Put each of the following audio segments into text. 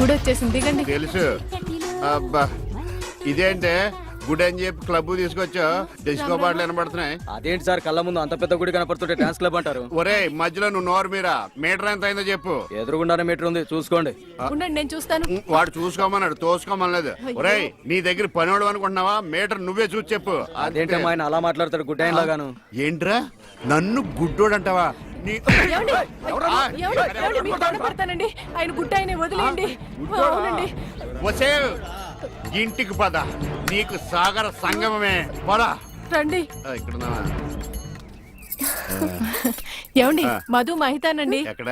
గుడి వచ్చేసింది, దిగండి. తెలుసు. అబ్బా ఇదేంటే గుడి అని చెప్పి క్లబ్ తీసుకొచ్చా, డిస్కో పాటలు వినబడుతున్నాయి. అదేంటి సార్, కళ్ళ ముందు అంత పెద్ద గుడి కనపడుతుంటే డాన్స్ క్లబ్ అంటారు? ఒరే మధ్యలో నువ్వు నోరు మీరా, మీటర్ ఎంత అయిందో చెప్పు. ఎదురుగుండానే మీటర్ ఉంది, చూసుకోండి. ఉండండి, నేను చూస్తాను. వాడు చూసుకోమన్నాడు, తోసుకోమనలేదు. ఒరే నీ దగ్గర పనివాడు అనుకుంటున్నావా? మీటర్ నువ్వే చూసి చెప్పు. అదేంటి ఆయన అలా మాట్లాడతాడు గుడ్ ఆయన లాగాను? ఏంట్రా నన్ను గుడ్డోడు అంటావా? ఆయన గుడ్డ ఆయన వదిలేయండి. వసే ఇంటికి పద, నీకు సాగర సంగమమే. పదా రండి. ఇక్కడ ఏమండి, మధు మహితానండి. ఎక్కడ?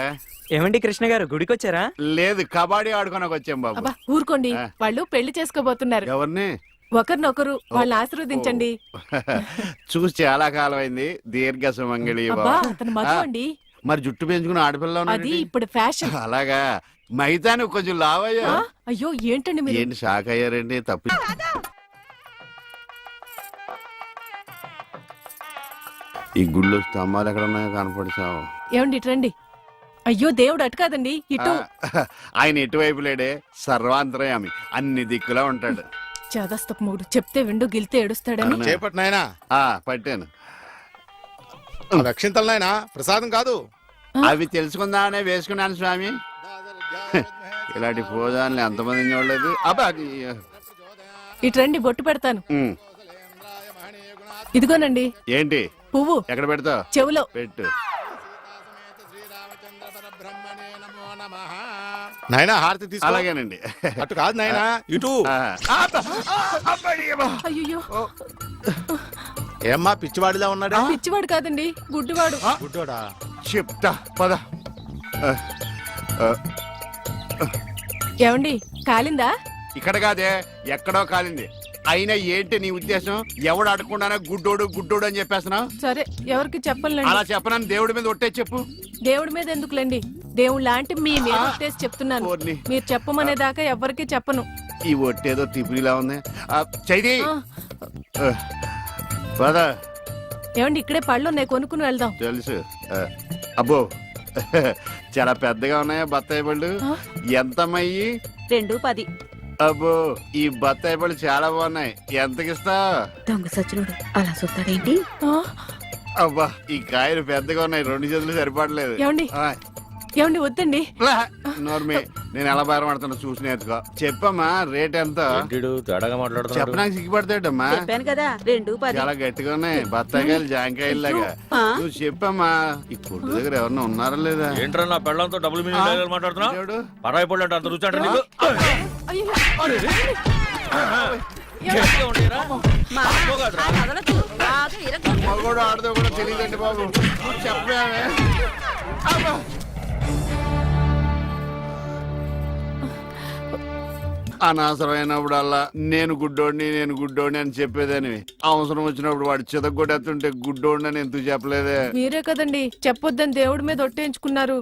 ఏమండి కృష్ణ గారు, గుడికి వచ్చారా? లేదు, కబడ్డీ ఆడుకోనకు వచ్చాం బాబు. అబ్బా ఊరుకోండి, వాళ్ళు పెళ్లి చేసుకోబోతున్నారు. ఎవరిని? ఒకరినొకరు వాళ్ళని ఆశీర్వదించండి. చూసి చాలా కాలం అయింది. దీర్ఘ సుమంగళి. మధు అండి. మరి జుట్టు పెంచుకుని ఆడపిల్ల అది ఇప్పుడు ఫ్యాషన్. అలాగా? మైతాని కొంచెం లావయ్యా. అయ్యో ఏంటండి మీరు? ఏంటి షాక్ అయ్యారండి? తప్పు. ఈ గుళ్ళు స్తంభాలు ఎక్కడ ఉన్నాయో కనపడిచావు. ఏమండి ఇటు రండి. అయ్యో దేవుడు అటు కాదండి, ఇటు. ఆయన ఎటువైపు లేడే, సర్వాంతరయామి, అన్ని దిక్కులా ఉంటాడు. చాదస్తపు మూడు, చెప్తే విండు గిల్తే ఏడుస్తాడని. చేపట్టు నాయనా. పట్టాను. రక్షింతలు నాయనా, ప్రసాదం కాదు. అవి తెలుసుకుందామనే వేసుకున్నాను స్వామి. ఇలాంటి పూజాన్ని ఎంతమంది చూడలేదు. అబ్బా ఇటు రండి, బొట్టు పెడతాను. ఇదిగోనండి. ఏంటి? పువ్వు. ఎక్కడ పెడతావు? చెవులో పెట్టు. నాయనా హారతి తీసుకో. అలాగేనండి. అటు కాదు నాయనా, ఇటు. అయ్యో, ఏమ్మా పిచ్చివాడిలా ఉన్నాడా? పిచ్చివాడు కాదండి, గుడ్డివాడు. గుడ్డోడా? చెప్తా పద. ఏమండి, కాలిందా? ఇక్కడ కాదే, ఎక్కడో కాలింది. అయినా ఏంటి నీ ఉద్దేశం? ఎవడు అడగకుండానే గుడ్డోడు గుడ్డోడు అని చెప్పేస్తున్నావు? సరే, ఎవరికి చెప్పలేండి. అలా చెప్పనని దేవుడి మీద ఒట్టే చెప్పు. దేవుడి మీద ఎందుకులేండి, దేవుడు లాంటి మీ మీద ఒట్టేసి చెప్తున్నాను. మీరు చెప్పమనేదాకా ఎవరికి చెప్పను. ఈ ఒట్టేదో తిప్పిలా ఉంది. చైది పద. ఏమండి, ఇక్కడే పళ్ళు ఉన్నాయి, కొనుక్కుని వెళ్దాం. తెలుసు. అబ్బో చాలా పెద్దగా ఉన్నాయా బత్తాయి పళ్ళు? ఎంతమయ్యి? 2.10. అబ్బో ఈ బత్తాయి పళ్ళు చాలా బాగున్నాయి. ఎంతకిస్తా? దొంగ సచ్చినోడు అలా చూస్తాడేంటి? అబ్బా ఈ కాయలు పెద్దగా ఉన్నాయి, 2 చేతులు సరిపడలేదు. ఏమండి, ఏమండి వద్దండి. నోర్మి, నేను ఎలా బయటపడుతున్నా చూసి నేర్చుకో. చెప్పమ్మా రేట్ ఎంత? చెప్పడానికి సిగ్గుపడతాడమ్మా. చెప్పాను కదా 2.10. చాలా గట్టిగా ఉన్నాయి బత్తాయికాయలు, జాంకాయలు లాగా. నువ్వు చెప్పమ్మా. ఈ కొట్టు దగ్గర ఎవరన్నా ఉన్నారా లేదా? ఏంట్రా నా పెళ్ళంతో డబుల్ మీనింగ్ మాట్లాడుతున్నా? పరాయి పళ్ళు అంటే అంత రుచి అంటే నీకు? మగోడు ఆడదో కూడా తెలియదండి బాబు. చెప్పామే. అనవసరమైనప్పుడల్లా నేను గుడ్డోడిని అని చెప్పేదానివి. అవసరం వచ్చినప్పుడు వాడు చితగొట్టేస్తుంటే గుడ్డోడిని అని ఎందుకు చెప్పలేదే? మీరే కదండి చెప్పొద్దని దేవుడి మీద ఒట్టేయించుకున్నారు.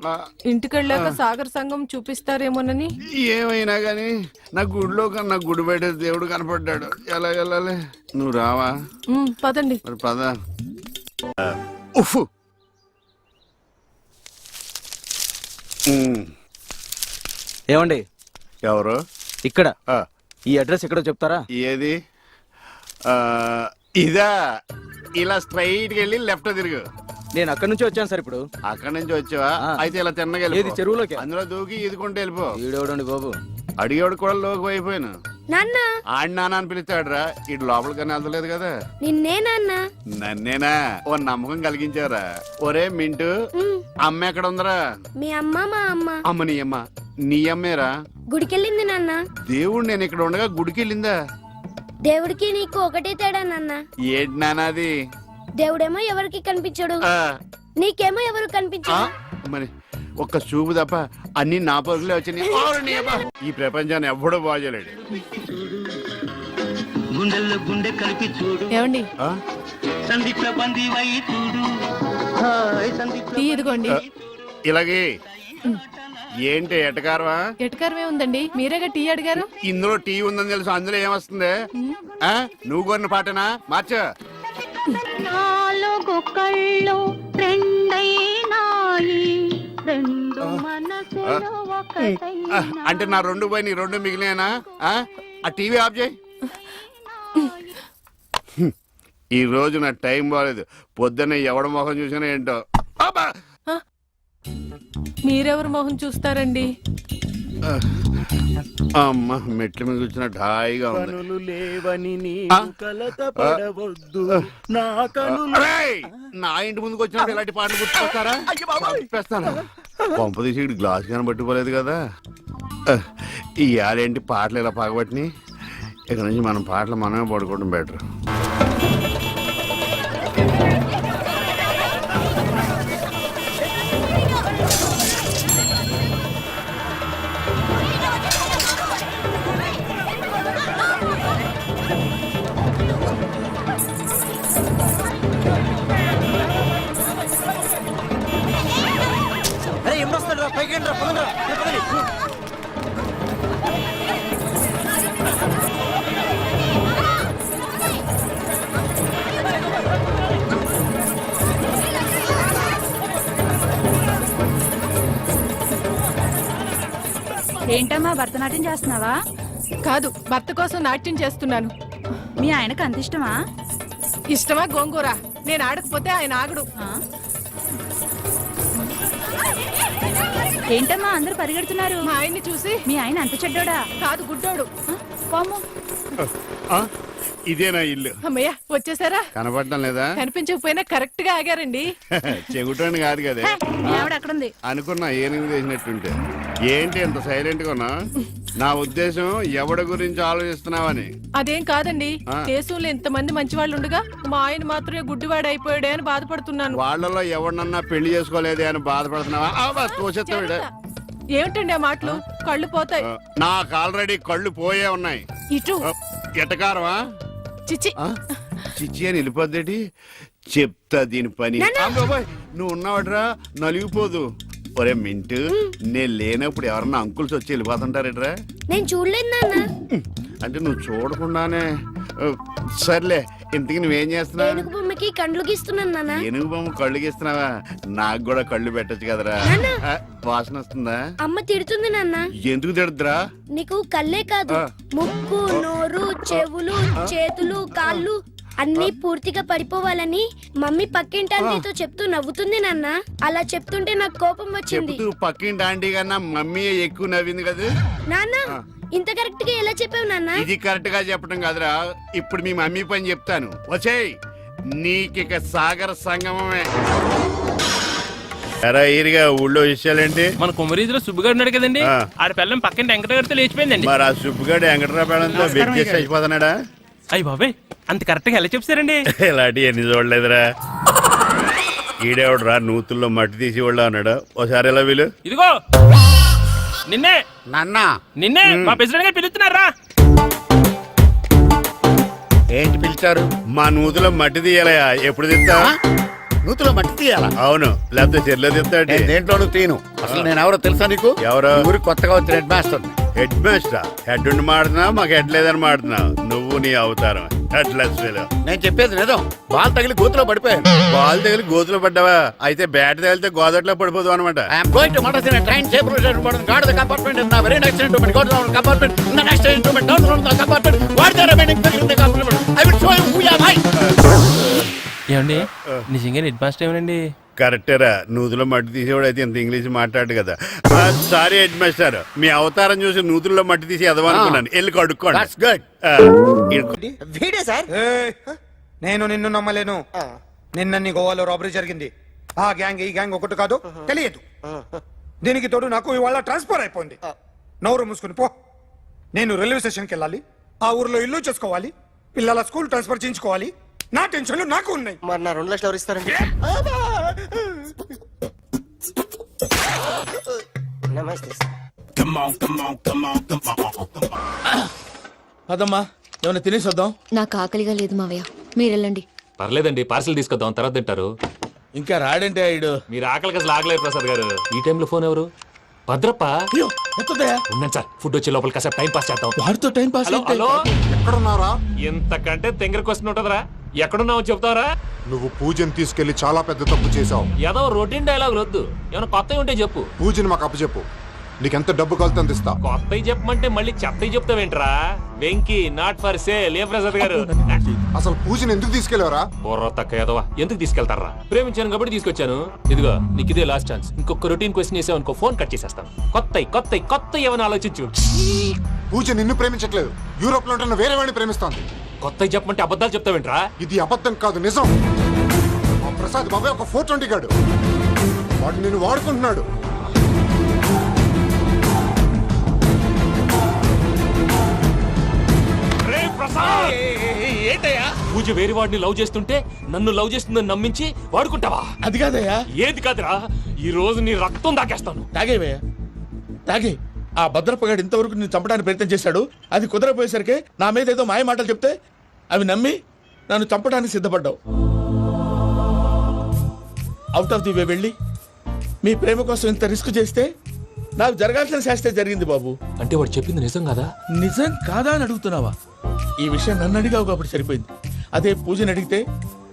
ఇంటికెళ్ళాక సాగర్ సంఘం చూపిస్తారేమోనని. ఏమైనా గాని నా గుడిలో కన్నా గుడి బయట దేవుడు కనపడ్డాడు. ఎలా వెళ్ళాలి? నువ్వు రావా? పదండి. మరి పద. ఉఫ్. ఏమండి, ఎవరు? ఇక్కడ ఈ అడ్రస్ ఎక్కడో చెప్తారా? ఏది? ఇదా? ఇలా స్ట్రైట్ గా వెళ్ళి లెఫ్ట్ తిరుగు. నేను అక్కడి నుంచి వచ్చాను సార్. ఇప్పుడు అక్కడి నుంచి వచ్చావా? అయితే ఇలా తిన్నగా ఏది చెరువులోకి? అందులో దూకి ఈదుకుంటే వెళ్ళిపో. ఈడేవడండి బాబు, అడిగేవాడు కూడా లోకి అయిపోయాను. నాన్న ఆడి నాన్న అని పిలుస్తాడురా. ఇటు లోపలికన్నా వెళ్తలేదు కదా. నిన్నే నాన్న. నన్నేనా? ఓ నమ్మకం కలిగించారా? ఒరే మింటూ, అమ్మ ఎక్కడ ఉందరా? మీ అమ్మ మా అమ్మ. అమ్మ నీ అమ్మ? నీ అమ్మేరా? గుడికెళ్ళింది నాన్న. దేవుడు నేను ఇక్కడ ఉండగా గుడికి వెళ్ళిందా? దేవుడికి నీకు ఒకటే తేడా నాన్న. ఏంటి నాన్నది? దేవుడేమో ఎవరికి కనిపించడు, నీకేమో ఎవరు కనిపించడు. మరి ఒక్క చూపు తప్ప అన్ని నా పరుగులే వచ్చినాయి. ఈ ప్రపంచాన్ని ఎవ్వడూ బాగోలేడు. ఏమండి, ఇదిగోండి. ఇలాగే ఏంటి ఎటకారవా? ఎటకారమే ఉందండి, మీరేగా టీ అడిగారు. ఇందులో టీ ఉందని తెలుసు, అందులో ఏమొస్తుంది? నువ్వు కొన్న పాటనా? మార్చ. నాలుగు కళ్ళు రెండైనాయి, రెండు అంటే నా 2 పోయి నీ 2 మిగిలినా? ఆ టీవీ ఆఫ్ చేయి. ఈ రోజు నా టైం బాగాలేదు. పొద్దున్నే ఎవడ మొహం చూసినా ఏంటో. అబ్బా! మీరెవరు మొహం చూస్తారండి? అమ్మ మెట్ల మీద కూర్చున్నట్టు హాయిగా ఉంది. అరేయ్! నా ఇంటి ముందుకు వచ్చినప్పుడు ఇలాంటి పాటలు గుర్తుకొస్తారా? చంపేస్తాను. పంప తీసి ఇటు గ్లాస్ కానీ పట్టుకోలేదు కదా. ఈ ఆడేంటి పాటలు ఇలా పగబట్టినాయి. ఇక నుంచి మనం పాటలు మనమే పడుకోవడం బెటర్. ఏంటమ్మా భరతనాట్యం చేస్తున్నావా? కాదు, భర్త కోసం నాట్యం చేస్తున్నాను. మీ ఆయనకు అంత ఇష్టమా? ఇష్టమా గోంగూర? నేను ఆడకపోతే ఆయన ఆగడు. ఏంటమ్మా అందరూ పరిగెడుతున్నారు? మా ఆయన్ని చూసి. మీ ఆయన అంత చెడ్డోడా? కాదు, గుడ్డోడు. పాము. ఇదేనా ఇల్లు? అమ్మయ్య, వచ్చేసారా? కనపడటం లేదా? కనిపించకపోయినా కరెక్ట్ గా ఆగారండి. చెగుటోని కాదు కదా మీ ఆవిడ అక్కడుంది. అనుకున్నా. ఏనుగు చేసినట్టుంటే. ఏంటి ఎంత సైలెంట్ గా ఉన్నా? నా ఉద్దేశం ఎవడి గురించి ఆలోచిస్తున్నావని. అదేం కాదండి. దేశంలో ఇంతమంది మంచి వాళ్ళు ఉండగా మా ఆయన మాత్రమే గుడ్డివాడు అయిపోయాడే అని బాధపడుతున్నాను. వాళ్ళలో ఎవరినన్నా పెళ్లి చేసుకోలేదే అని బాధపడుతున్నావా? తోచెత్తాడు. ఏమిటండి ఆ మాటలు? కళ్ళు పోతాయి. నాకు ఆల్రెడీ కళ్ళు పోయే ఉన్నాయి. ఇటు ఎటకారమా? చిచి. చిచ్చి అని వెళ్ళిపోద్దేటి? చెప్తా దీని పని. అమ్మోయ్, నువ్వు ఉన్నావట్రా, నలిగిపోదు. ఒరే మింటు, నేను లేనప్పుడు ఎవరన్నా అంకుల్స్ వచ్చి వెళ్ళిపోతుంటారేట్రా? నేను చూడలేదు నాన్న. అంటే నువ్వు చూడకుండానే. సర్లే, ఇంతకి నువ్వేం చేస్తున్నావు? ఏనుగు బొమ్మకి కండ్లు గీస్తున్నాను నాన్న. ఏనుగు బొమ్మ కళ్ళు గీస్తున్నావా? నాకు కూడా కళ్ళు పెట్టచ్చు కదరా. వాసన వస్తుందా? అమ్మ తిడుతుంది నాన్న. ఎందుకు తిడద్దురా? నీకు కళ్ళే కాదు, ముక్కు, నోరు, చెవులు, చేతులు, కాళ్ళు అన్ని పూర్తిగా పడిపోవాలని మమ్మీ పక్కింటి ఆంటీతో చెప్తూ నవ్వుతుంది నాన్న. అలా చెప్తుంటే నాకు కోపం వచ్చింది. చెప్తూ పక్కింటి ఆంటీ కన్నా మమ్మీ ఎక్కువ నవ్వింది కదా నాన్న. ఇంత కరెక్ట్ గా ఎలా చెప్పావు నాన్న? ఇది కరెక్ట్ గా చెప్పడం కాదురా. ఇప్పుడు మీ మమ్మీ పని చెప్తాను. వచ్చేయ్, నీకిక సాగర సంగమమే. ఈరిగా ఊళ్ళో విషయాలేంటి? మన కుమరీజులో సుబ్బుగాడు ఉన్నాడు కదండి, ఆ. ఆడ పిల్లం పక్కన వెంకటగారితో లేచిపోయిందండి. మరి ఆ సుబ్బుగాడు వెంకటరావు పేడంతో వెక్కేసి అయిపోతున్నాడా? అయ్యి బాబాయ్, అంత కరెక్ట్ గా ఎలా చెప్తారండి? ఇలాంటి ఎన్ని చూడలేదురా. ఈడేవడరా నూతుల్లో మట్టి తీసి వాళ్ళు అన్నాడు. ఓసారి ఎలా వీలు? ఇదిగో నిన్నే నాన్న. నిన్నే మా ప్రెసిడెంట్ గారు పిలుస్తున్నారా? ఏంటి పిలిచారు? మా నూతులో మట్టి తీయాలయా. ఎప్పుడు తీస్తా? నూతులో మట్టి తీయాలా? అవును, లేకపోతే చెర్లో తీస్తాడు. దేంట్లోనూ తీను. అసలు నేను ఎవరో తెలుసా నీకు? ఎవరు? ఊరికి కొత్తగా వచ్చిన head master. Head master? Head ఉండి మాడుతున్నావు, మాకు హెడ్ లేదని మాడుతున్నావు. నువ్వు నీ అవతారం హెడ్లెస్ ఫెలో. నేను చెప్పేది నిజం. బాల్ తగిలి గోతులో పడిపోయాను. బాల్ తగిలి గోతులో పడ్డావా? అయితే బ్యాట్ తగిలితే గోదట్లో పడిపోదు అనమాట. ఐఎమ్ గోయింగ్ టు మడసిన train safe guard the compartment in very next instrument go down compartment in the next instrument down from the compartment what the remaining figure in the compartment I will show you who you are. ఏమండి నిజంగా head master ఏమనండి? కరెక్టరా. నూతులో మట్టి తీసేవాడు అయితే ఇంత English మాట్లాడు కదా. Sorry head master, మీ అవతారం చూసి నూతుల్లో మట్టి తీసి ఎదవనుకున్నాను. వెళ్ళి కడుక్కోండి. That's good. వీడే సార్. నేను నిన్ను నమ్మలేను. నిన్న నీ గోవాలో రాబరీ జరిగింది. ఆ గ్యాంగ్ ఈ గ్యాంగ్ ఒకటి కాదు, తెలియదు. దీనికి తోడు నాకు ఇవాళ ట్రాన్స్ఫర్ అయిపోయింది. నోరు మూసుకుని పో. నేను రైల్వే స్టేషన్కి వెళ్ళాలి, ఆ ఊర్లో ఇల్లు చేసుకోవాలి, పిల్లల స్కూల్ ట్రాన్స్ఫర్ చేయించుకోవాలి. నా టెన్షన్లు నాకు ఉన్నాయి. మరి నా 2 లక్షలు ఎవరు ఇస్తారండి? నమస్తే సార్. అదమ్మా ఏమైనా తినేసి వద్దాం. నాకు ఆకలిగా లేదు మావయ్య, మీరు వెళ్ళండి. పర్లేదండి, పార్సిల్ తీసుకొద్దాం, తర్వాత తింటారు. ఇంకా రాడంటే ఆయుడు. మీరు ఆకలికి అసలు ఆగలేదు ప్రసాద్ గారు. ఈ టైంలో ఫోన్ ఎవరు? భద్రప్ప. ఉన్నాను సార్, ఫుడ్ వచ్చే లోపల కాసేపు టైం పాస్ చేద్దాం. వాడితో టైం పాస్. హలో హలో, ఎక్కడున్నారా? ఇంతకంటే తెంగర క్వశ్చన్ ఉంటుందిరా. ఎక్కడున్నావో చెప్తావరా? నువ్వు పూజని తీసుకెళ్లి చాలా పెద్ద తప్పు చేశావు. ఏదో రొటీన్ డైలాగ్ వద్దు, ఏమైనా కొత్తవి ఉంటే చెప్పు. పూజని మాకు అప్పచెప్పు. నీకెంత డబ్బు కలితే అందిస్తా. కొత్తవి చెప్పమంటే మళ్ళీ చెత్తవి చెప్తావేంట్రా? Venky not for sale. ఏ ప్రసాద్ గారు అసలు పూజని ఎందుకు తీసుకెళ్లేవరా? బుర్ర తక్క ఏదవా, ఎందుకు తీసుకెళ్తారా? ప్రేమించాను కాబట్టి తీసుకొచ్చాను. ఇదిగో నీకు ఇదే లాస్ట్ ఛాన్స్. ఇంకొక రొటీన్ క్వశ్చన్ చేసావు అనుకో, ఫోన్ కట్ చేసేస్తాను. కొత్త ఏమైనా ఆలోచించు. పూజ నిన్ను ప్రేమించట్లేదు, యూరోప్ లో ఉంటున్న వేరే వాడిని ప్రేమిస్తోంది. కొత్తవి చెప్పమంటే అబద్ధాలు చెప్తావేంట్రా? ఇది అబద్ధం కాదు, నిజం. మా ప్రసాద్ బాబాయ్ ఒక 420 గాడు. వాడు నిన్ను వాడుకుంటున్నాడు. ఏంటయ్యా? పూజ వేరే వాడిని లవ్ చేస్తుంటే నన్ను లవ్ చేస్తుందని నమ్మించి వాడుకుంటావా? అది కాదయ్యా. ఏది కాదురా, ఈ రోజు నీ రక్తం దాకేస్తాను. తాగేవయ్యా, తాగే. ఆ భద్రపగాడు ఇంతవరకు నేను చంపడానికి ప్రయత్నం చేశాడు. అది కుదరపోయేసరికి నా మీద ఏదో మాయ మాటలు చెప్తే అవి నమ్మి నన్ను చంపడానికి సిద్ధపడ్డావు. అవుట్ ఆఫ్ ది వే వెళ్ళి మీ ప్రేమ కోసం ఇంత రిస్క్ చేస్తే నాకు జరగాల్సిన శాస్త్రే జరిగింది బాబు. అంటే వాడు చెప్పింది నిజం కదా? నిజం కాదా అని అడుగుతున్నావా? ఈ విషయం నన్ను అడిగావు కాబట్టి సరిపోయింది. అదే పూజని అడిగితే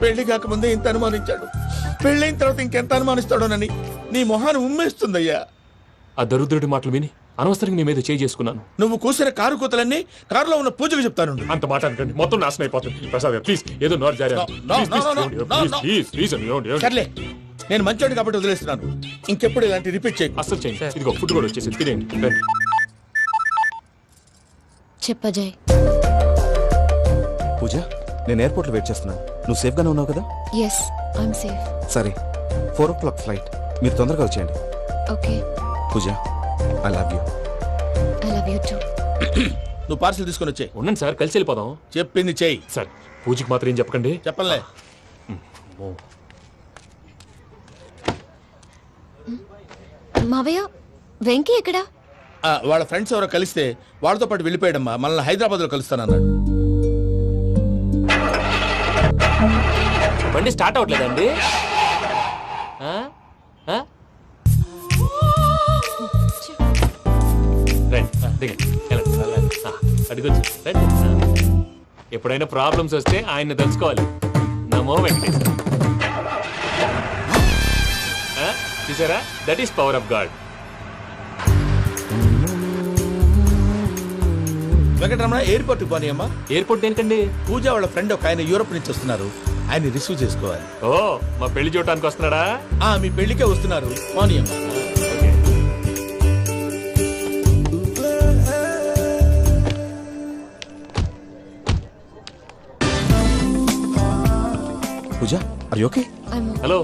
పెళ్లి కాకముందే ఇంత అనుమానించాడు, పెళ్ళైన తర్వాత ఇంకెంత అనుమానిస్తాడోనని నీ మొహాన్ని ఉమ్మేస్తుందయ్యా. ఆ దరిద్రుడి మాటలు విని అనవసరంగా నీ మీద చేసుకున్నాను. నువ్వు కూసిన కారు కూతలన్నీ కారులో ఉన్న పూజకు చెప్తాను. అంత మాట అనకండి, మొత్తం నాశనం అయిపోతుంది. ప్రసాద్ ప్లీజ్, ఏదో నోరు జారీ. సర్లే, నేను మంచోడు కాబట్టి వదిలేస్తున్నాను. ఇంకెప్పుడు ఇలాంటి రిపీట్ చేయకు. అసలు చేయండి. ఇదిగో ఫుడ్ కూడా వచ్చేసి తినేయండి. రండి. చెప్పజాయ్. పూజ, నేను ఎయిర్పోర్ట్ లో వెయిట్ చేస్తున్నాను. నువ్వు సేఫ్ గానే ఉన్నావు కదా? Yes, I'm safe. సరే, 4 o'clock ఫ్లైట్. మీరు తొందరగా వచ్చేయండి. Okay. Pooja, I love you. I love you too. నువ్వు పార్సల్ తీసుకొని వచ్చే. ఉండండి సార్, కలిసి వెళ్ళిపోదాం. చెప్పింది చెయ్యి. సార్ పూజకి మాత్రం ఏం చెప్పకండి. చెప్పలే. మావయ్య, వెంకీ ఎక్కడా? వాళ్ళ ఫ్రెండ్స్ ఎవరో కలిస్తే వాళ్ళతో పాటు వెళ్ళిపోయాడమ్మా. మనల్ని హైదరాబాద్ లో కలుస్తానన్నాడు. బండి స్టార్ట్ అవ్వట్లేదండి. అడిగొచ్చు. ఎప్పుడైనా ప్రాబ్లమ్స్ వస్తే ఆయన్ని తెలుసుకోవాలి. నమో వెంకటేశ్వర. చూసారా, that is power of God. Venkataramana, airport పోనీ అమ్మా. ఎయిర్పోర్ట్ ఏంటండి? పూజ వాళ్ళ ఫ్రెండ్ ఒక ఆయన యూరోప్ నుంచి వస్తున్నారు. ఆయన రిసీవ్ చేసుకోవాలి. ఓ, మా పెళ్లి చూడటానికి వస్తున్నాడా? మీ పెళ్లికే వస్తున్నారు. పోనీ అమ్మా. పూజ, ఆర్ యు ఓకే? హలో,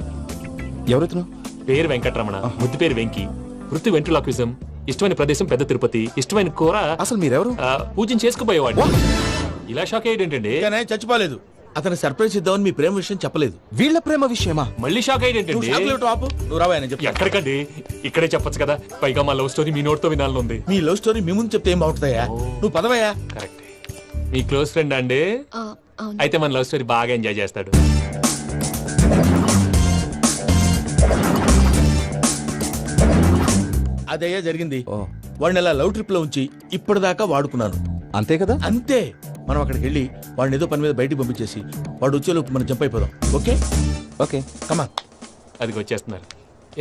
ఎవరైతును? పేరు వెంకటరమణ, ముద్దు పేరు వెంకీ, వృత్తి వెంట్రులాక్విజం, ఇష్టమైన ప్రదేశం పెద్ద తిరుపతి, ఇష్టమైన కూర. అసలు మీరెవరు? పూజను చేసుకుపోయేవాడు. ఇలా షాక్ అయ్యేటండి. చచ్చిపోలేదు. అతను సర్ప్రైజ్ ఇద్దామని మీ ప్రేమ విషయం చెప్పలేదు. వీళ్ళ ప్రేమ విషయమా? మళ్ళీ షాక్ అయ్యేటండి. నువ్వు రావాయని చెప్పి. ఎక్కడికండి, ఇక్కడే చెప్పొచ్చు కదా. పైగా మా లవ్ స్టోరీ మీ నోట్తో వినాలని ఉంది. మీ లవ్ స్టోరీ మీ ముందు చెప్తే ఏం బాగుంటుందయ్యా? నువ్వు పదవయ్యా. కరెక్ట్. మీ క్లోజ్ ఫ్రెండ్ అండి? అయితే మన లవ్ స్టోరీ బాగా ఎంజాయ్ చేస్తాడు. అదయ్యా జరిగింది. వాడిని అలా లవ్ ట్రిప్ లో ఉంచి ఇప్పటిదాకా వాడుకున్నాను. అంతే కదా? అంతే. మనం అక్కడికి వెళ్ళి వాడిని ఏదో పని మీద బయటికి పంపించేసి వాడు వచ్చేలోపు మనం జంప్ అయిపోదాం. ఓకే ఓకే, కమా. అది వచ్చేస్తున్నారు.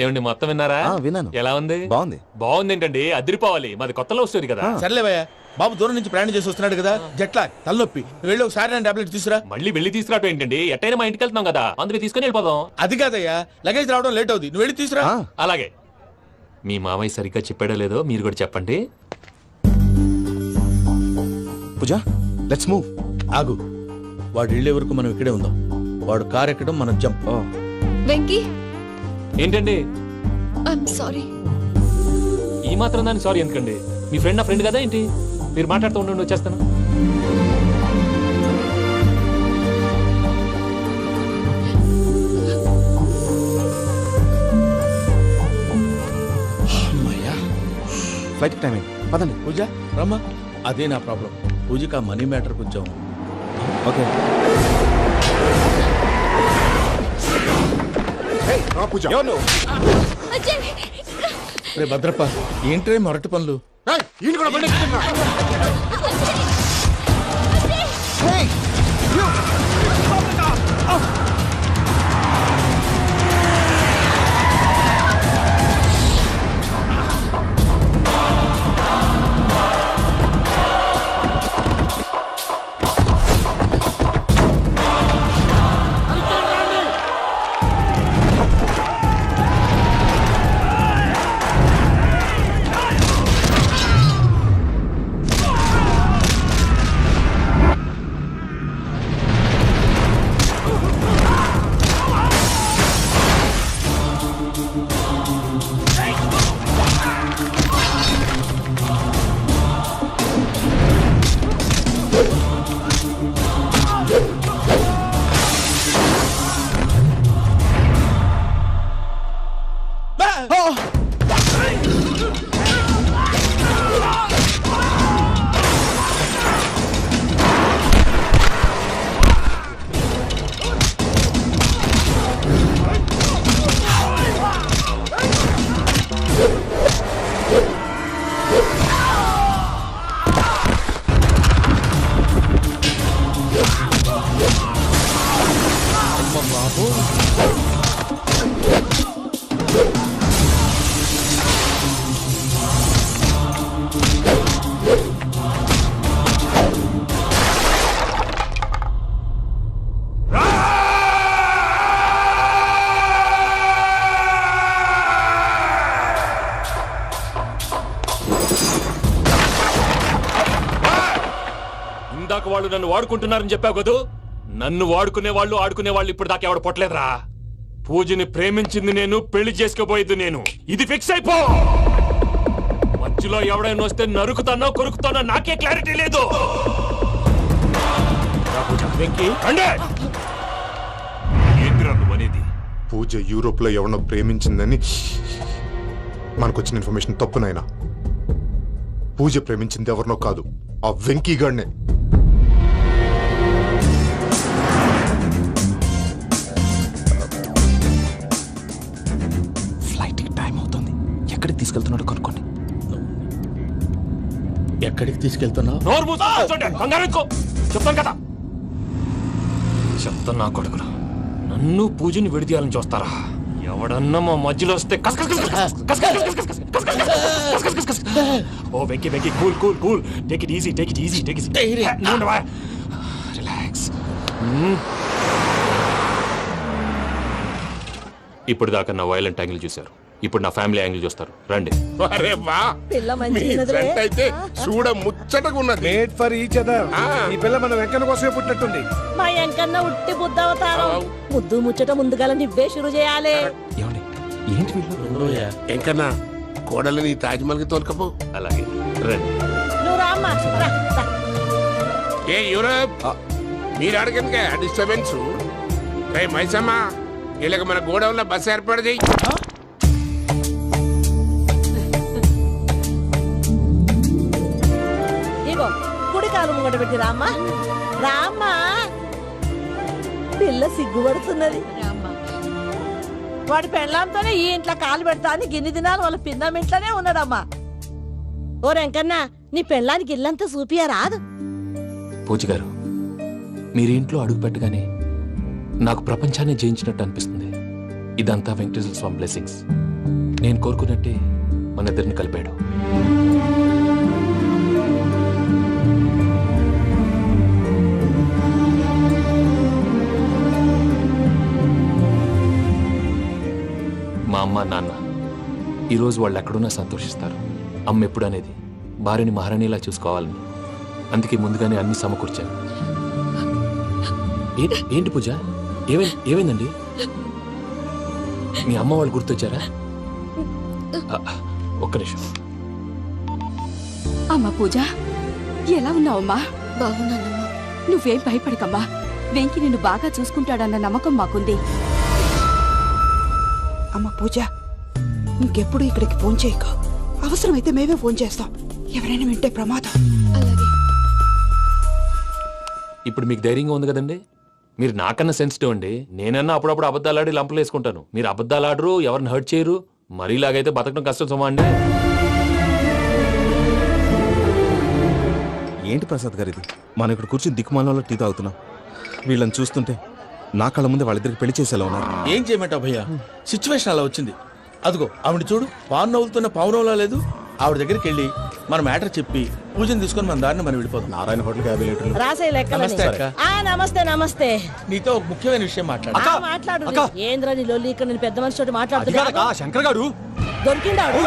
ఏమండి, మొత్తం విన్నారా? విన్నాను. ఎలా ఉంది? బాగుంది. బాగుంది ఏంటండి, అదిరిపోవాలి. మాది కొత్త లవ్ స్టోరీ కదా. సర్లేవయ్యా, బాబు దూరం నుంచి ప్రయాణం చేసి వస్తున్నాడు కదా, జట్లా తలనొప్పి. నువ్వు వెళ్ళి ఒకసారి టాబ్లెట్ తీసుకురా. మళ్ళీ వెళ్ళి తీసుకురావటం ఏంటండి? ఎట్టైనా మా ఇంటికి వెళ్తున్నాం కదా, అందుకే తీసుకొని వెళ్ళిపోదాం. అది కాదయ్యా, లగేజ్ రావడం లేట్ అవుతుంది. నువ్వు వెళ్ళి తీసుకురా. అలాగే. మీ మామయ్య సరిగ్గా చెప్పాడో లేదో మీరు కూడా చెప్పండి. పూజ, లెట్స్ మూవ్. ఆగు, వాడు వెళ్ళే వరకు మనం ఇక్కడే ఉందాం. వాడు కార్ ఎక్కడం, మనం జంప్. వెంకీ, ఏంటండి? I'm sorry. ఈ మాత్రం దానికి సారీ ఎందుకండి? మీ ఫ్రెండ్ నా ఫ్రెండ్ కదా ఏంటి? మీరు మాట్లాడుతూ ఉండండి, వచ్చేస్తాను. ఫ్లైట్ టైం పదండి. పూజ రమ్మా. అదే నా ప్రాబ్లం. పూజకి ఆ మనీ మ్యాటర్ కొంచెం. ఓకే. రే భద్రప్ప, ఏంట్రే మొరటి పనులు? కూడా ఇందాక వాళ్ళు నన్ను వాడుకుంటున్నారని చెప్పావు కదూ, నన్ను వాడుకునే వాళ్ళు ఇప్పుడు దాకా ఎవడు పొట్టలేదురా. పూజని ప్రేమించింది నేను, పెళ్లి చేసుకోబోయేది నేను. ఇది ఫిక్స్ అయిపో. మధ్యలో ఎవడైనా వస్తే నరుకుతానో కొరుకుతానో నాకే క్లారిటీ లేదు. వెంకీ ఏంటిరా నువ్వు అనేది? పూజ యూరోప్ లో ఎవరినో ప్రేమించిందని మనకొచ్చిన ఇన్ఫర్మేషన్ తప్పు నాయనా. పూజ ప్రేమించింది ఎవరినో కాదు, ఆ వెంకీ గాడినే. ఫ్లైట్ టైం అవుతుంది. ఎక్కడికి తీసుకెళ్తున్నాడో కనుక్కోండి. ఎక్కడికి తీసుకెళ్తున్నావు? నోరు మూసుకొని కూర్చోండి. కంగారు ఎక్కు. చెప్తాను కదా. చెప్తాను నా కొడుకులు, నన్ను పూజని విడిదీయాలని చూస్తారా? ఎవడన్నా మా మధ్యలో వస్తే ఓ Venky Venky, cool cool cool, take it easy, take it easy, take it easy. Relax. ఇప్పుడు దాకా నా వైలెంట్ యాంగిల్ చూశారు, ఇప్పుడు నా ఫ్యామిలీ యాంగిల్ చూస్తారు. రండి. అరే వా, మీ ఫ్రెండ్ అయితే చూడ ముచ్చటగా ఉన్నది. Made for each other. ఈ పిల్ల మన వెంకన్న కోసమే పుట్టినట్టుంది. మా ఎంకన్నా ఉట్టి బుద్ధవతారం. ముద్దు ముచ్చట ముందుగా నువ్వే షురు చేయాలి. ఏమండి ఏంటి వీళ్ళు? ఎంకన్నా కోడలని తాజ్మహల్ కి తోలుకపో. అలాగే రండి. నువ్వు రామ్మా. ఏ యూరప్, మీరు అడగనుక డిస్టర్బెన్స్. రే మైసమ్మ, ఇలాగ మన గోడౌన్ లో బస్సు ఏర్పాటు చేయి. ఇగో కుడి కాలు ముంగట పెట్టి రామ్మా. రామ్మా, పిల్ల సిగ్గుపడుతున్నది. వాడి పెళ్ళాంతోనే ఈ ఇంట్లో కాలు పెడతా అని గిన్ని దినాలు వాళ్ళ పిన్నం ఇంట్లోనే ఉన్నాడమ్మా. ఓ వెంకన్నా, నీ పెళ్ళానికి ఇల్లంతా చూపియా రాదు? పూజ గారు, మీరు ఇంట్లో అడుగు పెట్టగానే నాకు ప్రపంచాన్ని జయించినట్టు అనిపిస్తుంది. ఇదంతా వెంకటేశ్వర స్వామి బ్లెస్సింగ్స్. నేను కోరుకున్నట్టే మన ఇద్దరిని కలిపాడు. మా అమ్మ నాన్న ఈరోజు వాళ్ళు ఎక్కడున్నా సంతోషిస్తారు. అమ్మ ఎప్పుడు అనేది భార్యని మహారాణిలా చూసుకోవాలని, అందుకే ముందుగానే అన్ని సమకూర్చాను. ఏంటి పూజ, ఏమైందండి? మీ అమ్మ వాళ్ళు గుర్తొచ్చారా? ఒక్క నిమిషం. అమ్మా పూజ, ఎలా ఉన్నావమ్మా? బాగున్నానమ్మా. నువ్వేం భయపడకమ్మా. వెంకి నిన్ను బాగా చూసుకుంటాడన్న నమ్మకం మాకుంది. అమ్మ పూజ, ఇంకెప్పుడు ఇక్కడికి ఫోన్ చేయకు. అవసరమైతే మేమే ఫోన్ చేస్తాం. ఎవరైనా వింటే ప్రమాదం. అలాగే. ఇప్పుడు మీకు ధైర్యంగా ఉంది కదండి. మీరు నాకన్నా సెన్సిటివ్ అండి. నేనన్నా అప్పుడప్పుడు అబద్ధాలాడి లంపలు వేసుకుంటాను. మీరు అబద్ధాలాడరు, ఎవరిని హర్ట్ చేయరు. మరీలాగైతే బతకడం కష్టం సుమా అండి. ఏంటి ప్రసాద్ గారు ఇది? మనం ఇక్కడ కూర్చుని దిక్కుమాలలో టీ తాగుతున్నాం. వీళ్ళని చూస్తుంటే నా కళ్ళ ముందే వాళ్ళిద్దరికి పెళ్లి చేసేలా ఉన్నారు. ఏం చేయమంటావు భయ్యా, సిచ్యువేషన్ అలా వచ్చింది. అదిగో ఆవిడ చూడు, పాన్ నవ్వులుతున్న పౌరంలా లేదు. ఆవిడ దగ్గరికి వెళ్ళి మన మ్యాటర్ చెప్పి పూజను తీసుకొని మన దారిని మనం వెళ్ళిపోతాం. నారాయణ హోటల్ 50 లీటర్లు. రాసే లెక్కలని. నమస్తే అక్క. నమస్తే నమస్తే. నీతో ఒక ముఖ్యమైన విషయం మాట్లాడు. మాట్లాడు. ఏంద్రా నీ లొల్లి? ఇక్కడ నేను పెద్ద మనిషి తోటి మాట్లాడుతున్నా. శంకర్ గారు దొరికిందాడు.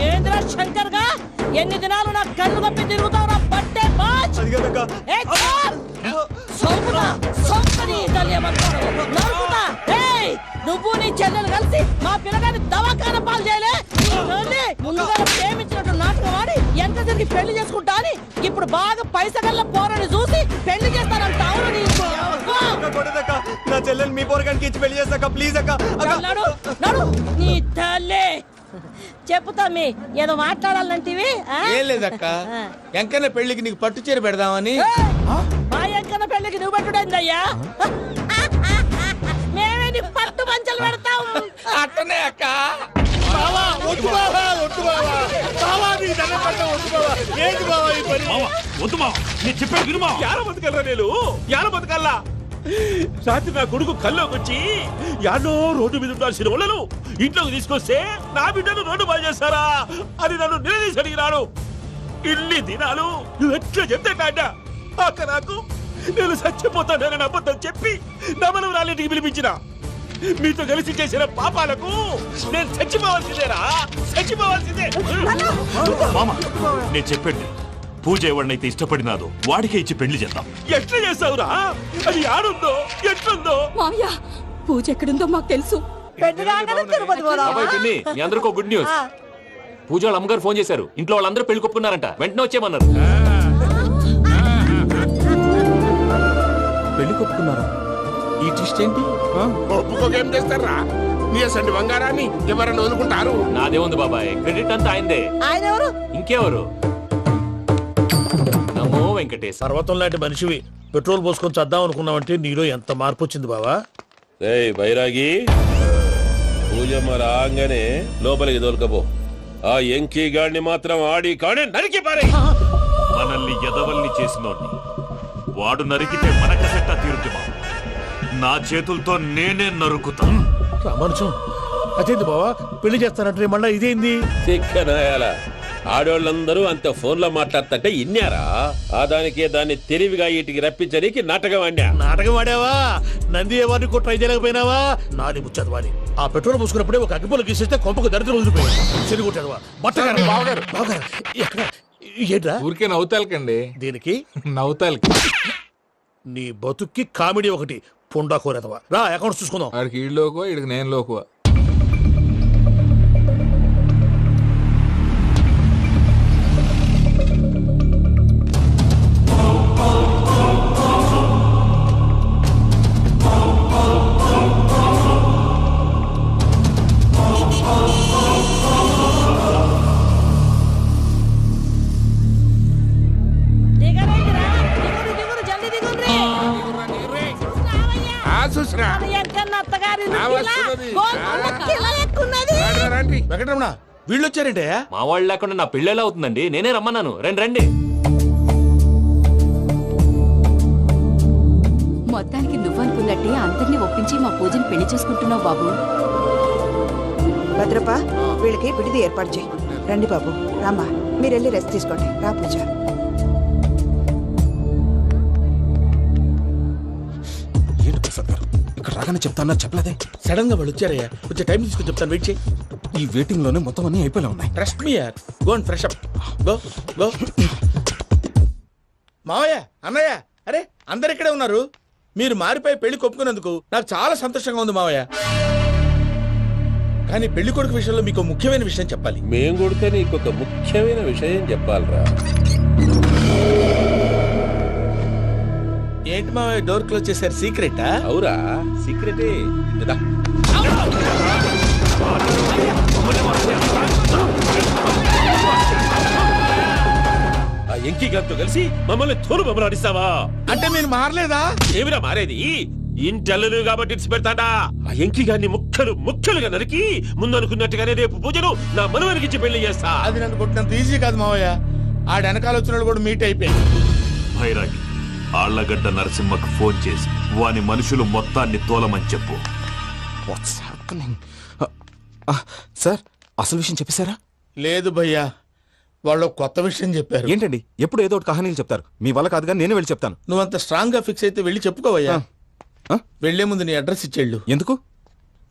ఏంద్రా శంకర్ గా, ఎన్ని దినాలు నా కళ్ళు కప్పి తిరుగుతావు నా పట్టే బాచ్. నువ్వు నీ చెల్లెలు కలిసి మా పిల్లగాని దవాఖాన పాలు చేయలే. ముందుగా ప్రేమించినట్టు నాటకం ఆడి ఎంత తిరిగి పెళ్లి చేసుకుంటా అని ఇప్పుడు బాగా పైసగల్ల పోరని చూసి పెళ్లి చేస్తానంట. నా చెల్లెలు మీ పోరగానికి ఇచ్చి పెళ్లి చేస్తాక ప్లీజ్ అక్క. నడు నీ తల్లి. చెప్పుతా మీ ఏదో మాట్లాడాలంటివి. ఏం లేదక్క, ఎంకన్న పెళ్లికి నీకు పట్టు చీర పెడదామని. మా ఎంకన్న పెళ్లికి నువ్వు పెట్టుడైందయ్యా? మేమే నీ పట్టు పంచలు పెడతాం. అట్టనే అక్క. వద్దు బావా, వద్దు బావా, బావా నీ దండం పెడతా, వద్దు బావా. ఏంటి బావా ఈ పని? వద్దు మా, నేను చెప్పాను విను మా. యాల బతకల్లా నేను, యాల బతకల్లా. రాత్రి నా కొడుకు కల్లోకి వచ్చి యాడో రోడ్డు మీద ఉండాల్సిన వాళ్ళను ఇంట్లోకి తీసుకొస్తే నా బిడ్డను రోడ్డు బాగా చేస్తారా అని నన్ను నిలదీసి అడిగినాడు. ఇన్ని దినాలు నువ్వు ఎట్లా చెప్తే కాడ అక్క నాకు నేను చచ్చిపోతానని అబద్ధం చెప్పి నమ్మను రాలేటికి పిలిపించిన. మీతో కలిసి చేసిన పాపాలకు నేను చచ్చిపోవాల్సిందేరా, చచ్చిపోవాల్సిందే. మామ నేను చెప్పండి, పూజ ఎవరినైతే ఇష్టపడినాదో వాడికే ఇచ్చి పెళ్లి చేద్దాం. ఎట్లా చేస్తావురా? అది ఆడుందో ఎట్లుందో? మావయ్య పూజ ఎక్కడుందో మాకు తెలుసు. పెళ్లి రాగానే తిరుపతి పోదామా? మీ అందరికీ గుడ్ న్యూస్. పూజ వాళ్ళ అమ్మగారు ఫోన్ చేశారు. ఇంట్లో వాళ్ళందరూ పెళ్లి కొప్పుకున్నారంట. వెంటనే వచ్చేయమన్నారు. పెళ్లి కొప్పుకున్నారా? ఈ ట్విస్ట్ ఏంటి? ఒప్పుకోకేం చేస్తారా? నీ అసంటి బంగారాన్ని ఎవరన్నా వదులుకుంటారు? నాదే ఉంది బాబాయ్, క్రెడిట్ అంతా ఆయనదే. ఆయన ఎవరు? ఇంకెవరు? నమో వెంకటేశ్. పర్వతం లాంటి మనిషివి పెట్రోల్ పోసుకొని చద్దాం అనుకున్నావంటే నీలో ఎంత మార్పు వచ్చింది బావా. బైరాగి పూజమ్మ రాగానే లోపలికి దొరకపో. ఆ ఎంకీ గాడిని మాత్రం ఆడి కానీ నరికి పారే. మనల్ని ఎదవల్ని చేసినోడ్ని వాడు నరికితే మనక సెట్టా తీరుతుమా? నా చేతులతో నేనే నరుకుతా. రామానుజం అదేంది బావా పెళ్లి చేస్తానంటే మళ్ళా ఇదేంది? సిక్కనాయాల ఆడోళ్ళందరూ అంత ఫోన్ లో మాట్లాడుతుంటే ఇన్నారా? ఆ దానికే దాన్ని తెలివిగా వీటికి రప్పించడానికి నాటకం ఆడా. నాటకం ఆడావా? నంది ఎవరిని కూడా ట్రై చేయలేకపోయినావా? నాది ముచ్చదు వాడి. ఆ పెట్రోల్ పోసుకున్నప్పుడే ఒక అగ్గిపుల్ల గీసేస్తే కొంపకు దరిద్రం వదిలిపోయాడు. చెరుగుంటాడు బట్టగారు బావగారు బావగారు ఎక్కడ ఏంట్రా? ఊరికే నవ్వుతాలకండి. దీనికి నవ్వుతాలకి నీ బతుక్కి కామెడీ ఒకటి పుండా కోరేదవా. రా అకౌంట్స్ చూసుకుందాం. ఆడికి ఈళ్ళోకో ఈడికి నేను లోకువా. దిగరండిరా, దిగురు జల్దీ దిగుర్రి. చూసిరా మన ఎంకన్న అత్తగారి ఆ ఇల్లు వస్తున్నది. గోల్కొండ కిల ఎక్కున్నది. రండి. వెంకటరమణ వీళ్ళు వచ్చారంటే మా వాళ్ళు లేకుండా నా పెళ్ళెలా అవుతుందండి? నేనే రమ్మన్నాను. రండి రండి. మొత్తానికి నువ్వనుకున్నట్టే అందరినీ ఒప్పించి మా పూజని పెళ్లి చేసుకుంటున్నావు బాబు. భద్రప వీళ్ళకి విడిది ఏర్పాటు చేయి. రండి బాబు రామ్మా, మీరు వెళ్ళి రెస్ట్ తీసుకోండి. రా పూజ. ఏంటి ప్రసాద్ గారు ఇక్కడ రాగానే చెప్తానా చెప్పలేదే? సడన్ గా వాళ్ళు వచ్చారయ్యా. కొంచెం టైం తీసుకొని చెప్తాను, వెయిట్ చేయి. ఈ వెయిటింగ్ లోనే మొత్తం అన్ని అయిపోయినా ఉన్నాయి. ట్రస్ట్ మీ యార్. Go and fresh up. Go go. మావయ్య అన్నయ్య అరే అందరు ఇక్కడే ఉన్నారు. మీరు మారిపోయి పెళ్లి కొప్పుకున్నందుకు నాకు చాలా సంతోషంగా ఉంది మావయ్య. కానీ పెళ్లి కొడుకు విషయంలో మీకు ముఖ్యమైన విషయం చెప్పాలి. మేం కొడితే నీకు ఒక ముఖ్యమైన విషయం చెప్పాలరా. ఏంటి మావయ్య డోర్ క్లోజ్ చేశారు? సీక్రెటా? అవురా సీక్రెటే. ఆ ఎంకీ గారితో కలిసి మమ్మల్ని తోలు బొమ్మలాడిస్తావా? అంటే మీరు మారలేదా? ఏమిరా మారేది? ఇంటల్లు కాబట్టి ఇడిచి పెడతాడా? ఆ ఎంకీ గారిని ముక్కలు ముక్కలుగా నరికి ముందు అనుకున్నట్టుగానే రేపు పూజను నా మనవరికిచ్చి పెళ్లి చేస్తా. అది నన్ను కొట్టినంత ఈజీ కాదు మావయ్య. ఆడ వెనకాల వచ్చిన వాళ్ళు కూడా మీట్ అయిపోయింది. భైరాగి ఆళ్లగడ్డ నరసింహకు ఫోన్ చేసి వాని మనుషులు మొత్తాన్ని తోలమని చెప్పు. What's happening? సార్ అసలు విషయం చెప్పేశారా? లేదు భయ్యా, వాళ్ళు కొత్త విషయం చెప్పారు. ఏంటండి ఎప్పుడు ఏదో ఒకటి కహానీలు చెప్తారు. మీ వల్ల కాదుగా నేనే వెళ్ళి చెప్తాను. నువ్వంత స్ట్రాంగ్ గా ఫిక్స్ అయితే వెళ్ళి చెప్పుకోవయ్యా. వెళ్లే ముందు నీ అడ్రస్ ఇచ్చేళ్ళు. ఎందుకు?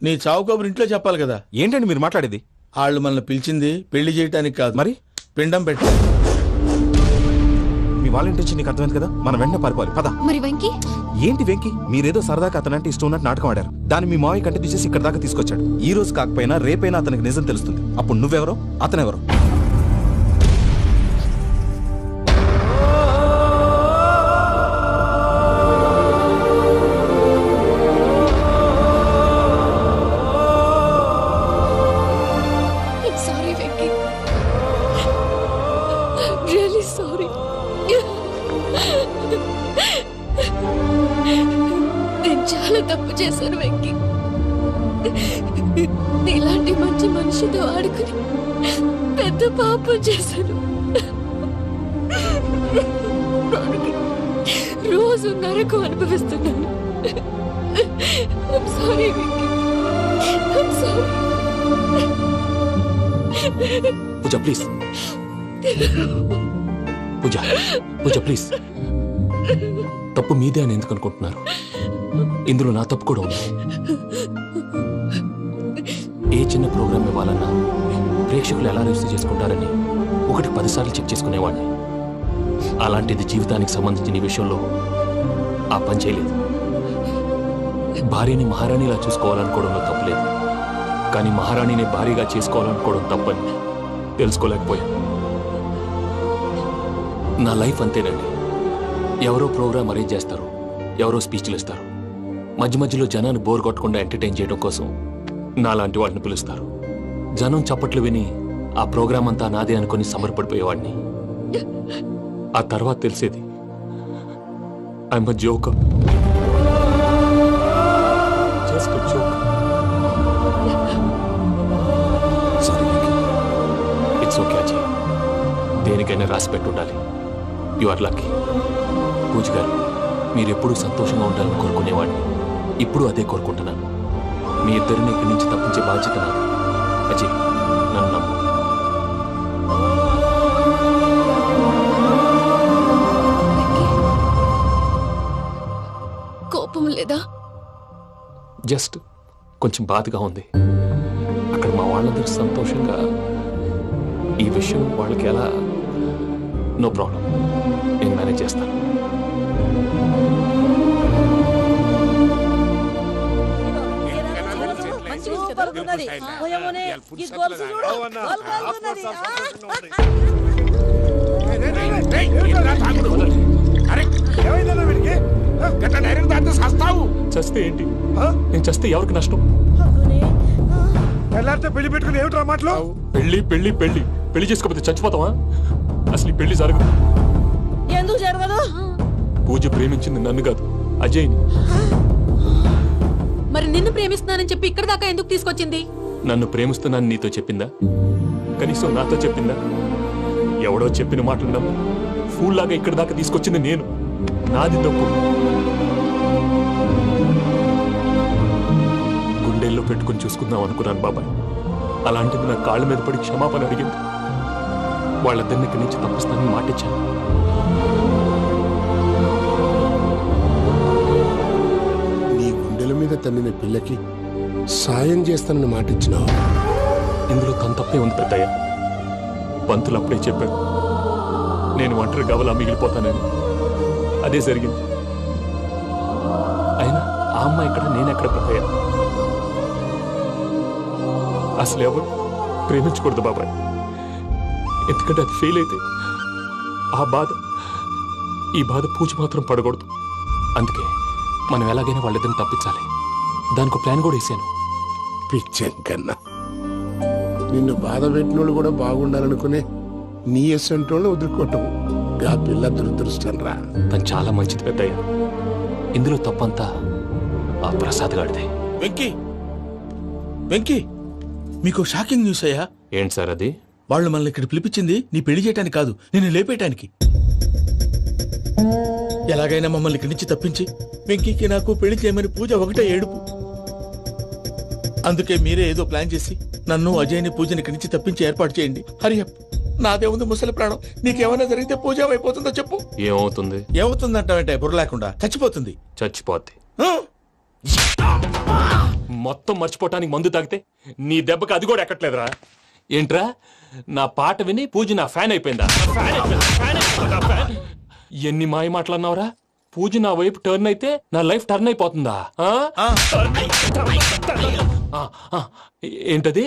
నీ చావు కబురు ఇంట్లో చెప్పాలి కదా. ఏంటండి మీరు మాట్లాడేది? వాళ్ళు మనల్ని పిలిచింది పెళ్లి చేయటానికి కాదు, మరి పిండం పెట్టారు. మీ వాళ్ళ ఇంటి నీకు అర్థమైంది కదా. మనం వెంటనే పారిపోవాలి. పద. మరి వెంకీ? ఏంటి వెంకీ? మీరేదో సరదాగా అతనంటే ఇష్టం ఉన్నట్టు నాటకం ఆడారు. దాన్ని మీ మావయ్య కంటిన్యూ చేసి ఇక్కడ దాకా తీసుకొచ్చాడు. ఈ రోజు కాకపోయినా రేపైనా అతనికి నిజం తెలుస్తుంది. అప్పుడు నువ్వెవరో అతనెవరో. Sorry Venky, really sorry. నేను చాలా తప్పు చేశాను వెంకీ. ఇలాంటి మంచి మనిషితో ఆడుకుని పెద్ద పాపం చేశాను. రోజు నరకం అనుభవిస్తున్నాను. Sorry Venky, sorry. Pooja please. Pooja Pooja please. తప్పు మీదే అని ఎందుకు అనుకుంటున్నారు? ఇందులో నా తప్పు కూడా ఉంది. ఏ చిన్న ప్రోగ్రామ్ ఇవ్వాలన్నా ప్రేక్షకులు ఎలా రిసీవ్ చేసుకుంటారని 1-10 సార్లు చెక్ చేసుకునేవాడిని. అలాంటిది జీవితానికి సంబంధించిన ఈ విషయంలో ఆ పని చేయలేదు. భార్యని మహారాణిలా చూసుకోవాలనుకోవడంలో తప్పులేదు, కానీ మహారాణిని భార్యగా చేసుకోవాలనుకోవడం తప్పని తెలుసుకోలేకపోయాను. నా లైఫ్ అంతేనండి. ఎవరో ప్రోగ్రామ్ అరేంజ్ చేస్తారు, ఎవరో స్పీచ్లు ఇస్తారు, మధ్య మధ్యలో జనాన్ని బోర్ కొట్టకుండా ఎంటర్టైన్ చేయడం కోసం నాలాంటి వాడిని పిలుస్తారు. జనం చప్పట్లు విని ఆ ప్రోగ్రామ్ అంతా నాదే అనుకుని సమరపడిపోయేవాడిని. ఆ తర్వాత తెలిసేది I'm a joker. Just a joker. Sorry, it's okay Ajay. దేనికైనా రాసి పెట్టి ఉండాలి. You are lucky. పూజ గారు, మీరు ఎప్పుడూ సంతోషంగా ఉండాలని కోరుకునేవాడిని. ఇప్పుడు అదే కోరుకుంటున్నాను. మీ ఇద్దరిని ఇక్కడి నుంచి తప్పించే బాధ్యత నాది. అజయ్, నన్ను నమ్ము. కోపం లేదా? జస్ట్ కొంచెం బాధగా ఉంది. అక్కడ మా వాళ్ళందరూ సంతోషంగా ఈ విషయం వాళ్ళకి ఎలా. నో ప్రాబ్లం, నేను మేనేజ్ చేస్తాను. సూపర్ ఉన్నది. ఓయమ్మోనే, ఈ గొలుసు చూడు. గోల్ గోల్ ఉన్నది. చస్తే ఏంటి? నేను చస్తే ఎవరికి నష్టం? పెళ్లి పెట్టుకుని ఏమిట్రా మాటలు? పెళ్లి పెళ్లి పెళ్లి పెళ్లి చేసుకోకపోతే చచ్చిపోతావా? అసలు ఈ పెళ్లి జరగదు. ఎందుకు జరగదు? పూజ ప్రేమించింది నన్ను కాదు, అజయ్ని. మరి నిన్ను ప్రేమిస్తున్నానని చెప్పి ఇక్కడ దాకా ఎందుకు తీసుకొచ్చింది? నన్ను ప్రేమిస్తున్నాను నీతో చెప్పిందా? కనీసం నాతో చెప్పిందా? ఎవడో చెప్పిన మాటలు నమ్ము ఫూల్ లాగా ఇక్కడ దాకా తీసుకొచ్చింది నేను. నాది తప్పు. గుండెల్లో పెట్టుకుని చూసుకుందాం అనుకున్నాను బాబాయ్. అలాంటిది నా కాళ్ళ మీద పడి క్షమాపణ అడిగింది. వాళ్ళిద్దరిని ఇక్కడి నుంచి తప్పిస్తానని మాటిచ్చాను. నీ గుండెల మీద తన్నిన పిల్లకి సాయం చేస్తానని మాటిచ్చినావు. ఇందులో తన తప్పే ఉంది పెద్దయ్య. పంతులు అప్పుడే చెప్పాడు నేను ఒంటరి గవలా మిగిలిపోతానని. అదే జరిగింది. అయినా ఆ అమ్మాయి ఎక్కడ, నేనెక్కడ పెద్దయ్య? అసలు ఎవరు ప్రేమించకూడదు బాబాయ్. ఎందుకంటే అది ఫెయిల్ అయితే ఈ బాధ పూజ మాత్రం పడకూడదు. అందుకే మనం ఎలాగైనా వాళ్ళిద్దరిని తప్పించాలి. దానికి ప్లాన్ కూడా వేసాను. పిచ్చం కన్నా నిన్ను బాధ పెట్టినోళ్ళు కూడా బాగుండాలనుకునే నీ ఎస్సంటోళ్ళు వదులుకోవటం ఆ పిల్ల దురదృష్టం రా. తను చాలా మంచిది పెద్దయ్య. ఇందులో తప్పంతా ఆ ప్రసాద్ గాడిదే. వెంకీ, వెంకీ, మీకు షాకింగ్ న్యూస్ అయ్యా. ఏంటి సార్ అది? వాళ్ళు మనల్ని ఇక్కడ పిలిపించింది నీ పెళ్లి చేయటానికి కాదు, నిన్ను లేపేయటానికి. ఎలాగైనా మమ్మల్ని ఇక్కడి నుంచి తప్పించి వెంకీకి నాకు పెళ్లి చేయమని పూజ ఒకటే ఏడుపు. అందుకే మీరే ఏదో ప్లాన్ చేసి నన్ను అజయ్ని పూజని ఇక్కడి నుంచి తప్పించి ఏర్పాటు చేయండి. హరియప్, నాదే ఉంది ముసలి ప్రాణం. నీకేమైనా జరిగితే పూజ అయిపోతుందో చెప్పు. ఏమవుతుంది? ఏమవుతుందంటావంటే బుర్ర లేకుండా చచ్చిపోతుంది. చచ్చిపోద్ది. మొత్తం మర్చిపోవటానికి మందు తాగితే నీ దెబ్బకి అది కూడా ఎక్కట్లేదురా. ఏంట్రా, నా పాట విని పూజ నా ఫ్యాన్ అయిపోయిందా? ఎన్ని మాయ మాటలన్నావురా? పూజ నా వైపు టర్న్ అయితే నా లైఫ్ టర్న్ అయిపోతుందా? ఏంటది?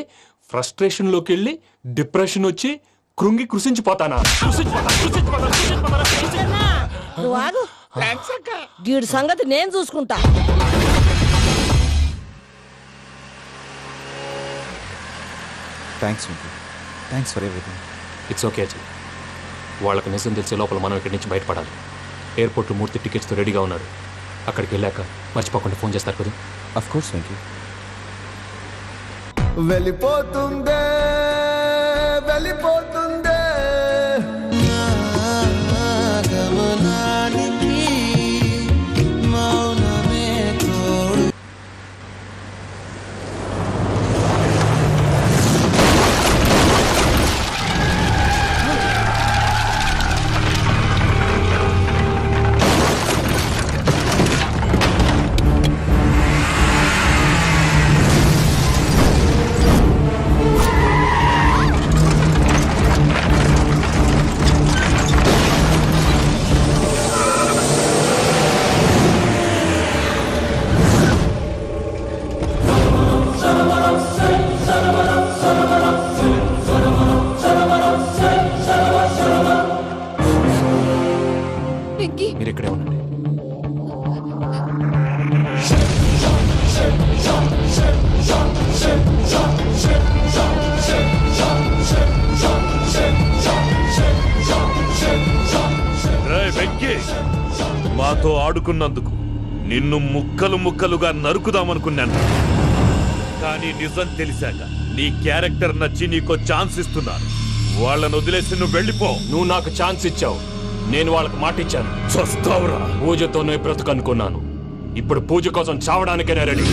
ఫ్రస్ట్రేషన్ లోకి వెళ్ళి డిప్రెషన్ వచ్చి కృంగి కృషించిపోతానా? నువ్వు ఆగు. వీడి సంగతి నేను చూసుకుంటా. Thanks for everything. It's okay Ajay. వాళ్ళకి నిజం తెలిసే లోపల మనం ఇక్కడి నుంచి బయటపడాలి. ఎయిర్పోర్ట్లో మూర్తి టికెట్స్తో రెడీగా ఉన్నాడు. అక్కడికి వెళ్ళాక మర్చిపోకుండా ఫోన్ చేస్తారు కదా. Of course Venky. వెళ్ళిపోతుందే వెళ్ళిపోతుందే గమనానికి మౌనమే తోడు. నాతో ఆడుకున్నందుకు నిన్ను ముక్కలు ముక్కలుగా నరుకుదామనుకున్నాను. కానీ నిజం తెలిసాక నీ క్యారెక్టర్ నచ్చి నీకో ఛాన్స్ ఇస్తున్నాను. వాళ్ళను వదిలేసి నువ్వు వెళ్ళిపో. నువ్వు నాకు ఛాన్స్ ఇచ్చావు, నేను వాళ్ళకి మాట ఇచ్చాను. చస్తావురా. పూజతోనే బ్రతుకనుకున్నాను, ఇప్పుడు పూజ కోసం చావడానికే రెడీ.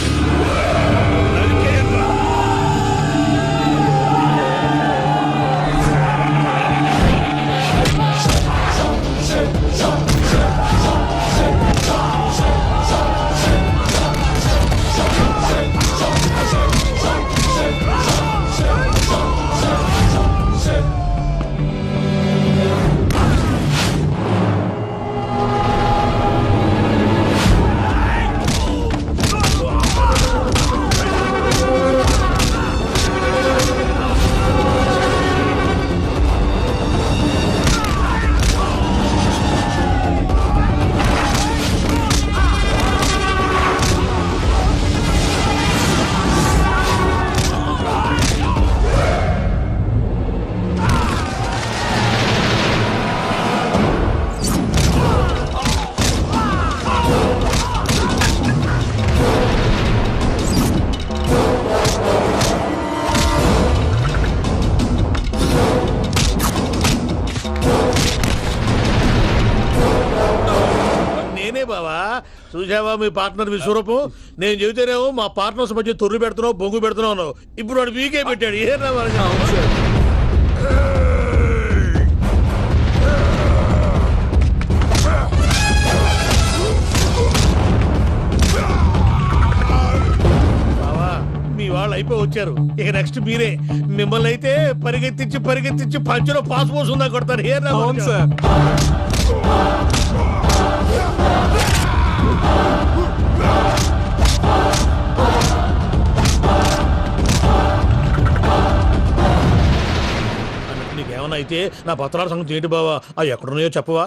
చూసావా మీ పార్ట్నర్ విశ్వరూపం? నేను చెబితేనేమో మా పార్ట్నర్స్ మధ్య తొర్రు పెడుతున్నావు, బొంగు పెడుతున్నావు. ఇప్పుడు వాడు వీకే పెట్టాడు. ఏ మీ వాళ్ళు అయిపోయి వచ్చారు, ఇక నెక్స్ట్ మీరే. మిమ్మల్ని అయితే పరిగెత్తించి పంచలో పాస్ పోసుందా కొడతారు. ఏ నీకేమన్నా అయితే నా పత్రాల సంగతి ఏంటి బావా? అవి ఎక్కడున్నాయో చెప్పవా?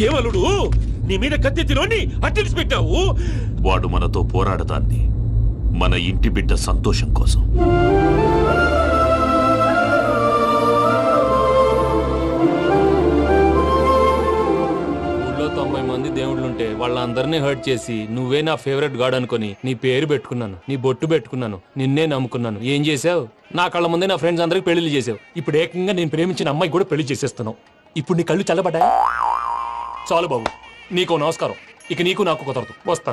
ఏమలుడు, నీ మీద కత్తెత్తిలోని అట్టెలిసి పెట్టావు. వాడు మనతో పోరాడతాన్ని మన ఇంటి బిడ్డ సంతోషం కోసం. ఊళ్ళో 90 మంది దేవుళ్ళుంటే వాళ్ళందరినీ హర్ట్ చేసి నువ్వే నా ఫేవరెట్ గాడ్ అనుకుని నీ పేరు పెట్టుకున్నాను, నీ బొట్టు పెట్టుకున్నాను, నిన్నే నమ్ముకున్నాను. ఏం చేసావు? నా కళ్ళ ముందే నా ఫ్రెండ్స్ అందరికి పెళ్లి చేసావు. ఇప్పుడు ఏకంగా నేను ప్రేమించిన అమ్మాయి కూడా పెళ్లి చేసేస్తున్నావు. ఇప్పుడు నీ కళ్ళు చల్లబడ్డాయి. చాలు బాబు, నీకు నమస్కారం. ఇక నీకు నాకు కుదరదు, వస్తా.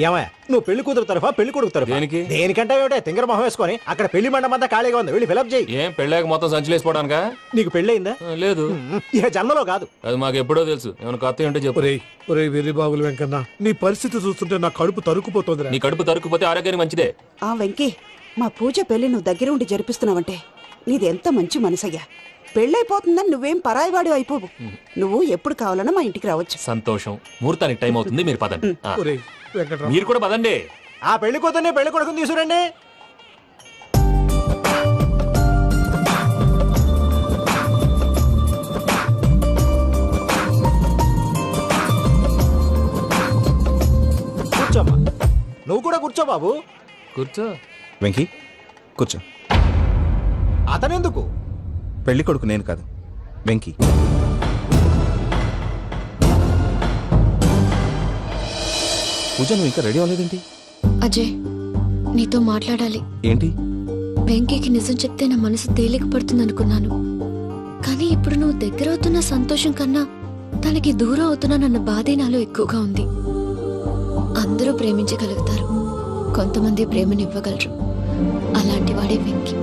ఏమయ్యా, నువ్వు పెళ్లి కూతురు తరఫా పెళ్లి కొడుకు తరఫా? దేనికి? దేనికంటే ఏమిటే తింగర మొహం వేసుకొని అక్కడ పెళ్లి మండపం అంతా ఖాళీగా ఉంది, వెళ్ళి ఫిలప్ చేయి. ఏం పెళ్ళాక మొత్తం సంచలేసిపోవడానికా? నీకు పెళ్ళయిందా? లేదు. ఇక జన్మలో కాదు. అది మాకు ఎప్పుడో తెలుసు. ఏమైనా కొత్త ఉంటే చెప్పు. ఒరే వెర్రి బాగులు వెంకన్న, నీ పరిస్థితి చూస్తుంటే నా కడుపు తరుక్కుపోతుంది. నీ కడుపు తరుక్కుపోతే ఆరోగ్యానికి మంచిదే. ఆ వెంకీ, మా పూజ పెళ్లి నువ్వు దగ్గర ఉండి జరిపిస్తున్నావంటే నీది ఎంత మంచి మనసయ్యా. పెళ్ళైపోతుందని నువ్వేం పరాయివాడి అయిపోవు. నువ్వు ఎప్పుడు కావాలన్నా మా ఇంటికి రావచ్చు. సంతోషం. ముహూర్తానికి టైం అవుతుంది, మీరు పదండి. వెంకట్రావు, మీరు కూడా పదండి. ఆ పెళ్లి కూతుర్ని పెళ్లి కొడుకుని తీసుకురండి. కూర్చోమ్మా. నువ్వు కూడా కూర్చో బాబు. కూర్చో. వెంకీ కూర్చో. అతనెందుకు? పెళ్లి కొడుకు నేను కాదు, వెంకీ. పూజ, నువ్వు ఇంకా రెడీ అవ్వలేదేంటి? అజయ్, నీతో మాట్లాడాలి. ఏంటి? వెంకీకి నిజం చెప్తే నా మనసు తేలిక పడుతుంది అనుకున్నాను. కానీ ఇప్పుడు నువ్వు దగ్గర అవుతున్న సంతోషం కన్నా తనకి దూరం అవుతున్నానన్న బాధే నాలో ఎక్కువగా ఉంది. అందరూ ప్రేమించగలుగుతారు, కొంతమంది ప్రేమనివ్వగలరు. అలాంటి వాడే వెంకీ.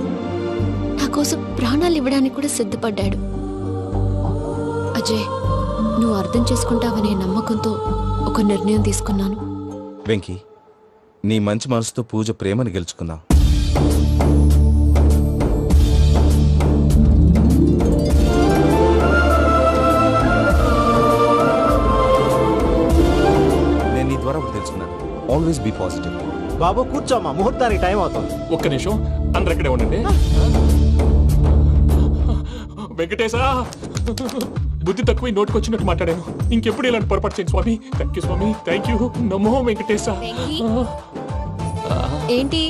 నా కోసం ప్రాణాలు ఇవ్వడానికి కూడా సిద్ధపడ్డాడు. అజయ్, నువ్వు అర్థం చేసుకుంటావనే నమ్మకంతో ఒక నిర్ణయం తీసుకున్నాను. వెంకీ, నీ మంచి మనసుతో పూజ ప్రేమని గెలుచుకుందాం. నేను నీ ద్వారా ఒకటి తెలుసుకున్నాను. Always be positive. బాబు కూర్చోమ్మా, ముహూర్తానికి టైం అవుతుంది. ఒక్క నిమిషం, అందరు ఇక్కడే ఉండండి. వెంకటేశా, బుద్ధి తక్కువ నోటికి వచ్చినట్టు మాట్లాడాను. ఇంకెప్పుడు ఇలాంటి పొరపాటు చేయండి స్వామి. థ్యాంక్ యూ స్వామి, థ్యాంక్ యూ. నమో వెంకటేశ. ఏంటి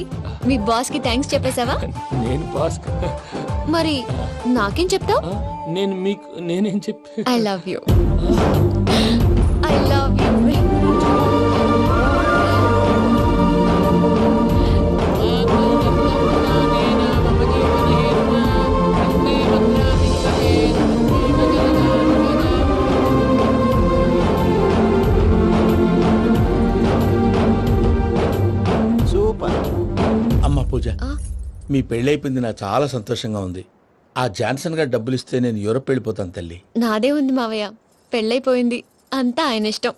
మీ బాస్ కి థ్యాంక్స్ చెప్పేశావా? నేను బాస్ మరి నాకేం చెప్తావు? నేను మీకు నేనేం చెప్పి I love you. I love you. Super. అమ్మ పూజ, మీ పెళ్ళైపోయింది నాకు చాలా సంతోషంగా ఉంది. ఆ జాన్సన్ గారు డబ్బులు ఇస్తే నేను యూరప్ వెళ్ళిపోతాను తల్లి. నాదే ఉంది మావయ్య, పెళ్ళైపోయింది, అంతా ఆయన ఇష్టం.